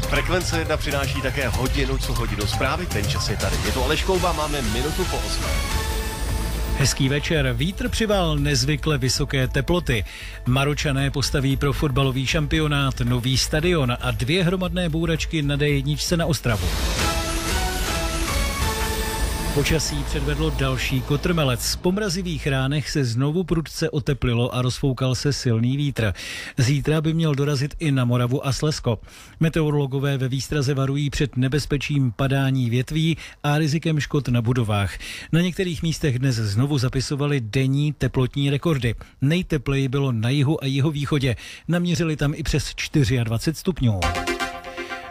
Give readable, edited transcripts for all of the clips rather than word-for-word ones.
Frekvence 1 přináší také hodinu co hodinu zprávy, ten čas je tady. Je to Aleš Kouba, máme minutu po 8. Hezký večer. Vítr přival nezvykle vysoké teploty. Maročané postaví pro fotbalový šampionát nový stadion a 2 hromadné bouračky na D1 na Ostravu. Počasí předvedlo další kotrmelec. Po mrazivých ránech se znovu prudce oteplilo a rozfoukal se silný vítr. Zítra by měl dorazit i na Moravu a Slezsko. Meteorologové ve výstraze varují před nebezpečím padání větví a rizikem škod na budovách. Na některých místech dnes znovu zapisovali denní teplotní rekordy. Nejtepleji bylo na jihu a jihovýchodě. Naměřili tam i přes 24 stupňů.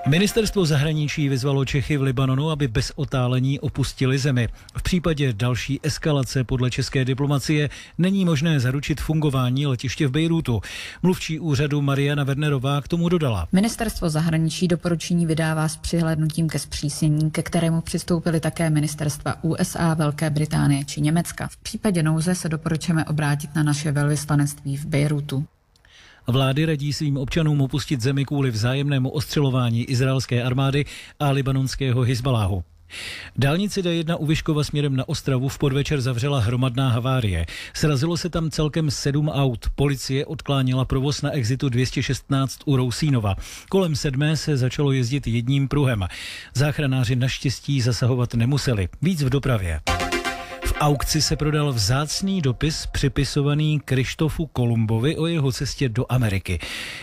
Ministerstvo zahraničí vyzvalo Čechy v Libanonu, aby bez otálení opustili zemi. V případě další eskalace podle české diplomacie není možné zaručit fungování letiště v Bejrútu. Mluvčí úřadu Mariana Wernerová k tomu dodala. Ministerstvo zahraničí doporučení vydává s přihlédnutím ke zpřísnění, ke kterému přistoupily také ministerstva USA, Velké Británie či Německa. V případě nouze se doporučujeme obrátit na naše velvyslanectví v Bejrútu. Vlády radí svým občanům opustit zemi kvůli vzájemnému ostřelování izraelské armády a libanonského Hizbaláhu. Dálnici D1 u Vyškova směrem na Ostravu v podvečer zavřela hromadná havárie. Srazilo se tam celkem 7 aut. Policie odklánila provoz na exitu 216 u Rousínova. Kolem 7 se začalo jezdit jedním pruhem. Záchranáři naštěstí zasahovat nemuseli. Víc v dopravě. V aukci se prodal vzácný dopis připisovaný Krištofu Kolumbovi o jeho cestě do Ameriky.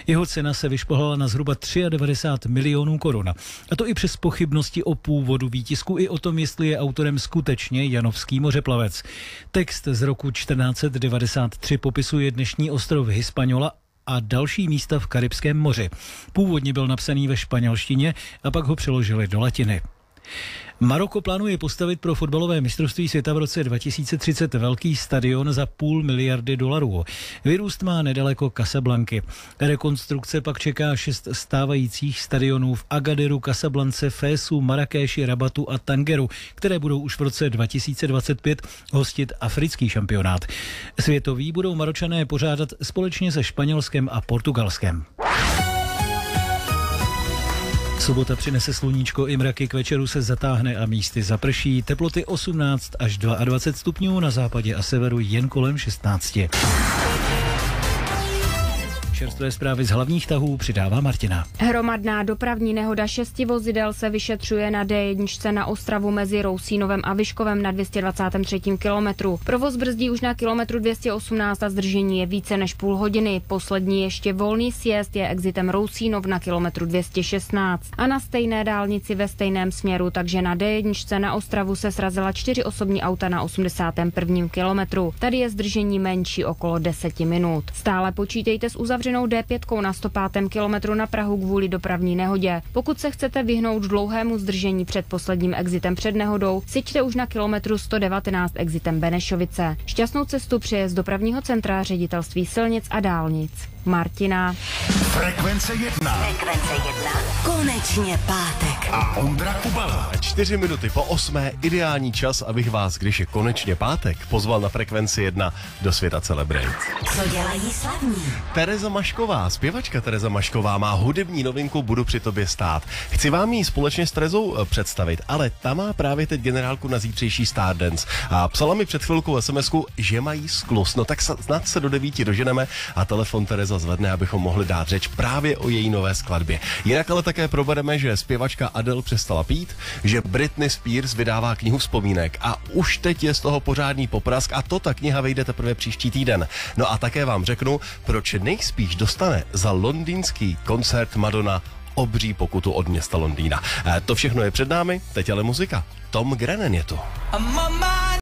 Jeho cena se vyšplhala na zhruba 93 milionů korun. A to i přes pochybnosti o původu výtisku i o tom, jestli je autorem skutečně janovský mořeplavec. Text z roku 1493 popisuje dnešní ostrov Hispaniola a další místa v Karibském moři. Původně byl napsaný ve španělštině a pak ho přeložili do latiny. Maroko plánuje postavit pro fotbalové mistrovství světa v roce 2030 velký stadion za $500 miliardy. Vyrůst má nedaleko Casablanky. Rekonstrukce pak čeká 6 stávajících stadionů v Agadiru, Casablance, Fésu, Marrakéši, Rabatu a Tangeru, které budou už v roce 2025 hostit africký šampionát. Světový budou Maročané pořádat společně se Španělskem a Portugalskem. Sobota přinese sluníčko i mraky, k večeru se zatáhne a místy zaprší. Teploty 18 až 22 stupňů, na západě a severu jen kolem 16. Čerstvé zprávy z hlavních tahů přidává Martina. Hromadná dopravní nehoda 6 vozidel se vyšetřuje na D1 na Ostravu mezi Rousínovem a Vyškovem na 223. kilometru. Provoz brzdí už na kilometru 218 a zdržení je více než půl hodiny. Poslední ještě volný sjezd je exitem Rousínov na kilometru 216. A na stejné dálnici ve stejném směru, takže na D1 na Ostravu se srazila 4 osobní auta na 81. kilometru. Tady je zdržení menší okolo 10 minut. Stále počítejte s uzavřenou D5 na 105. kilometru na Prahu kvůli dopravní nehodě. Pokud se chcete vyhnout dlouhému zdržení před posledním exitem před nehodou, sjeďte už na kilometru 119 exitem Benešovice. Šťastnou cestu přeje z dopravního centra Ředitelství silnic a dálnic. Martina. Frekvence 1. Konečně pátek. A Ondra Kubala. 4 minuty po 8. Ideální čas, abych vás, když je konečně pátek, pozval na Frekvenci 1 do světa celebrit. Co dělají slavní? Tereza Mašková, zpěvačka Tereza Mašková má hudební novinku Budu při tobě stát. Chci vám ji společně s Terezou představit, ale ta má právě teď generálku na zítřejší Stardance. A psala mi před chvilkou SMS-ku, že mají skluz. No tak snad se do 9 doženeme a telefon Tereza zvedne, abychom mohli dát řeč právě o její nové skladbě. Jinak ale také probereme, že zpěvačka Adele přestala pít, že Britney Spears vydává knihu vzpomínek a už teď je z toho pořádný poprask a ta kniha vyjde teprve příští týden. No a také vám řeknu, proč nejspíš dostane za londýnský koncert Madonna obří pokutu od města Londýna. To všechno je před námi, teď ale muzika. Tom Grennan je tu.